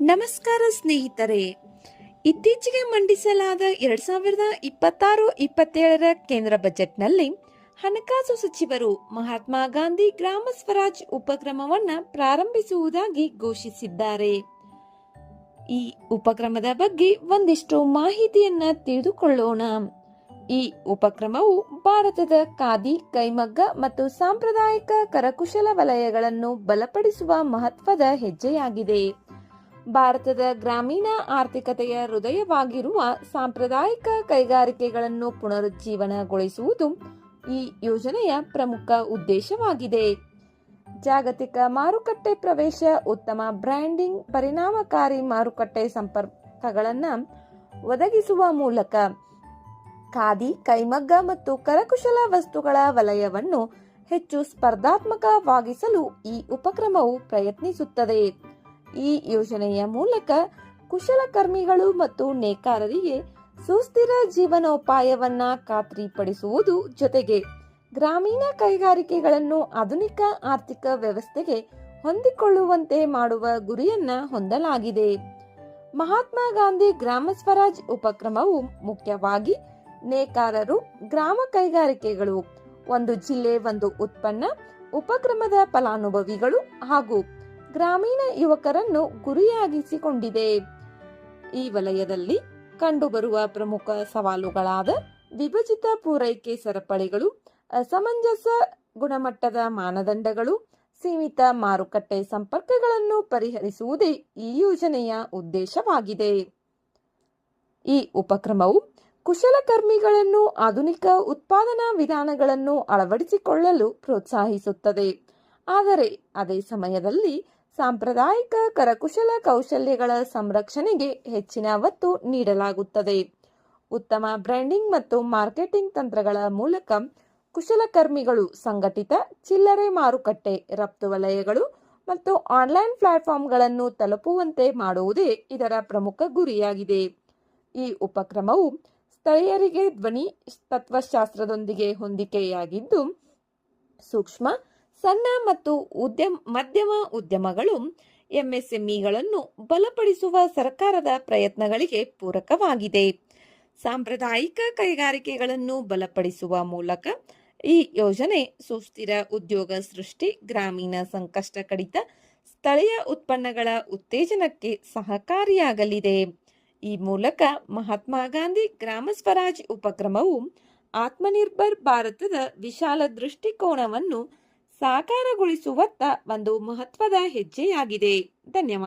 ನಮಸ್ಕಾರ ಸ್ನೇಹಿತರೆ. ಇತ್ತೀಚೆಗೆ ಮಂಡಿಸಲಾದ 2026-27ರ ಕೇಂದ್ರ ಬಜೆಟ್ನಲ್ಲಿ ಹಣಕಾಸು ಸಚಿವರು ಮಹಾತ್ಮ ಗಾಂಧಿ ಗ್ರಾಮ ಸ್ವರಾಜ್ ಉಪಕ್ರಮವನ್ನು ಪ್ರಾರಂಭಿಸುವುದಾಗಿ ಘೋಷಿಸಿದ್ದಾರೆ. ಈ ಉಪಕ್ರಮದ ಬಗ್ಗೆ ಒಂದಿಷ್ಟು ಮಾಹಿತಿಯನ್ನ ತಿಳಿದುಕೊಳ್ಳೋಣ. ಈ ಉಪಕ್ರಮವು ಭಾರತದ ಖಾದಿ, ಕೈಮಗ್ಗ ಮತ್ತು ಸಾಂಪ್ರದಾಯಿಕ ಕರಕುಶಲ ವಲಯಗಳನ್ನು ಬಲಪಡಿಸುವ ಮಹತ್ವದ ಹೆಜ್ಜೆಯಾಗಿದೆ. ಭಾರತದ ಗ್ರಾಮೀಣ ಆರ್ಥಿಕತೆಯ ಹೃದಯವಾಗಿರುವ ಸಾಂಪ್ರದಾಯಿಕ ಕೈಗಾರಿಕೆಗಳನ್ನು ಪುನರುಜ್ಜೀವನಗೊಳಿಸುವುದು ಈ ಯೋಜನೆಯ ಪ್ರಮುಖ ಉದ್ದೇಶವಾಗಿದೆ. ಜಾಗತಿಕ ಮಾರುಕಟ್ಟೆ ಪ್ರವೇಶ, ಉತ್ತಮ ಬ್ರ್ಯಾಂಡಿಂಗ್, ಪರಿಣಾಮಕಾರಿ ಮಾರುಕಟ್ಟೆ ಸಂಪರ್ಕಗಳನ್ನು ಒದಗಿಸುವ ಮೂಲಕ ಖಾದಿ, ಕೈಮಗ್ಗ ಮತ್ತು ಕರಕುಶಲ ವಸ್ತುಗಳ ವಲಯವನ್ನು ಹೆಚ್ಚು ಸ್ಪರ್ಧಾತ್ಮಕವಾಗಿಸಲು ಈ ಉಪಕ್ರಮವು ಪ್ರಯತ್ನಿಸುತ್ತದೆ. ಈ ಯೋಜನೆಯ ಮೂಲಕ ಕುಶಲಕರ್ಮಿಗಳು ಮತ್ತು ನೇಕಾರರಿಗೆ ಸುಸ್ಥಿರ ಜೀವನೋಪಾಯವನ್ನ ಖಾತ್ರಿಪಡಿಸುವುದು ಜೊತೆಗೆ ಗ್ರಾಮೀಣ ಕೈಗಾರಿಕೆಗಳನ್ನು ಆಧುನಿಕ ಆರ್ಥಿಕ ವ್ಯವಸ್ಥೆಗೆ ಹೊಂದಿಕೊಳ್ಳುವಂತೆ ಮಾಡುವ ಗುರಿಯನ್ನ ಹೊಂದಲಾಗಿದೆ. ಮಹಾತ್ಮ ಗಾಂಧಿ ಗ್ರಾಮ ಸ್ವರಾಜ್ ಉಪಕ್ರಮವು ಮುಖ್ಯವಾಗಿ ನೇಕಾರರು, ಗ್ರಾಮ ಕೈಗಾರಿಕೆಗಳು, ಒಂದು ಜಿಲ್ಲೆ ಒಂದು ಉತ್ಪನ್ನ ಉಪಕ್ರಮದ ಫಲಾನುಭವಿಗಳು ಹಾಗೂ ಗ್ರಾಮೀಣ ಯುವಕರನ್ನು ಗುರಿಯಾಗಿಸಿಕೊಂಡಿದೆ. ಈ ವಲಯದಲ್ಲಿ ಕಂಡುಬರುವ ಪ್ರಮುಖ ಸವಾಲುಗಳಾದ ವಿಭಜಿತ ಪೂರೈಕೆ ಸರಪಳಿಗಳು, ಅಸಮಂಜಸ ಗುಣಮಟ್ಟದ ಮಾನದಂಡಗಳು, ಸೀಮಿತ ಮಾರುಕಟ್ಟೆ ಸಂಪರ್ಕಗಳನ್ನು ಪರಿಹರಿಸುವುದೇ ಈ ಯೋಜನೆಯ ಉದ್ದೇಶವಾಗಿದೆ. ಈ ಉಪಕ್ರಮವು ಕುಶಲಕರ್ಮಿಗಳನ್ನು ಆಧುನಿಕ ಉತ್ಪಾದನಾ ವಿಧಾನಗಳನ್ನು ಅಳವಡಿಸಿಕೊಳ್ಳಲು ಪ್ರೋತ್ಸಾಹಿಸುತ್ತದೆ. ಆದರೆ ಅದೇ ಸಮಯದಲ್ಲಿ ಸಾಂಪ್ರದಾಯಿಕ ಕರಕುಶಲ ಕೌಶಲ್ಯಗಳ ಸಂರಕ್ಷಣೆಗೆ ಹೆಚ್ಚಿನ ಒತ್ತು ನೀಡಲಾಗುತ್ತದೆ. ಉತ್ತಮ ಬ್ರ್ಯಾಂಡಿಂಗ್ ಮತ್ತು ಮಾರ್ಕೆಟಿಂಗ್ ತಂತ್ರಗಳ ಮೂಲಕ ಕುಶಲಕರ್ಮಿಗಳು ಸಂಘಟಿತ ಚಿಲ್ಲರೆ ಮಾರುಕಟ್ಟೆ, ರಫ್ತು ವಲಯಗಳು ಮತ್ತು ಆನ್ಲೈನ್ ಪ್ಲಾಟ್ಫಾರ್ಮ್ಗಳನ್ನು ತಲುಪುವಂತೆ ಮಾಡುವುದೇ ಇದರ ಪ್ರಮುಖ ಗುರಿಯಾಗಿದೆ. ಈ ಉಪಕ್ರಮವು ಸ್ಥಳೀಯರಿಗೆ ಧ್ವನಿ ತತ್ವಶಾಸ್ತ್ರದೊಂದಿಗೆ ಹೊಂದಿಕೆಯಾಗಿದ್ದು, ಸೂಕ್ಷ್ಮ, ಸಣ್ಣ ಮತ್ತು ಮಧ್ಯಮ ಉದ್ಯಮಗಳು ಎಂಎಸ್ಎಂಇಗಳನ್ನು ಬಲಪಡಿಸುವ ಸರ್ಕಾರದ ಪ್ರಯತ್ನಗಳಿಗೆ ಪೂರಕವಾಗಿದೆ. ಸಾಂಪ್ರದಾಯಿಕ ಕೈಗಾರಿಕೆಗಳನ್ನು ಬಲಪಡಿಸುವ ಮೂಲಕ ಈ ಯೋಜನೆ ಸುಸ್ಥಿರ ಉದ್ಯೋಗ ಸೃಷ್ಟಿ, ಗ್ರಾಮೀಣ ಸಂಕಷ್ಟ ಕಡಿತ, ಸ್ಥಳೀಯ ಉತ್ಪನ್ನಗಳ ಉತ್ತೇಜನಕ್ಕೆ ಸಹಕಾರಿಯಾಗಲಿದೆ. ಈ ಮೂಲಕ ಮಹಾತ್ಮ ಗಾಂಧಿ ಗ್ರಾಮ ಸ್ವರಾಜ್ ಉಪಕ್ರಮವು ಆತ್ಮನಿರ್ಭರ್ ಭಾರತದ ವಿಶಾಲ ದೃಷ್ಟಿಕೋನವನ್ನು ಸಾಕಾರಗೊಳಿಸುವತ್ತ ಒಂದು ಮಹತ್ವದ ಹೆಜ್ಜೆಯಾಗಿದೆ. ಧನ್ಯವಾದ.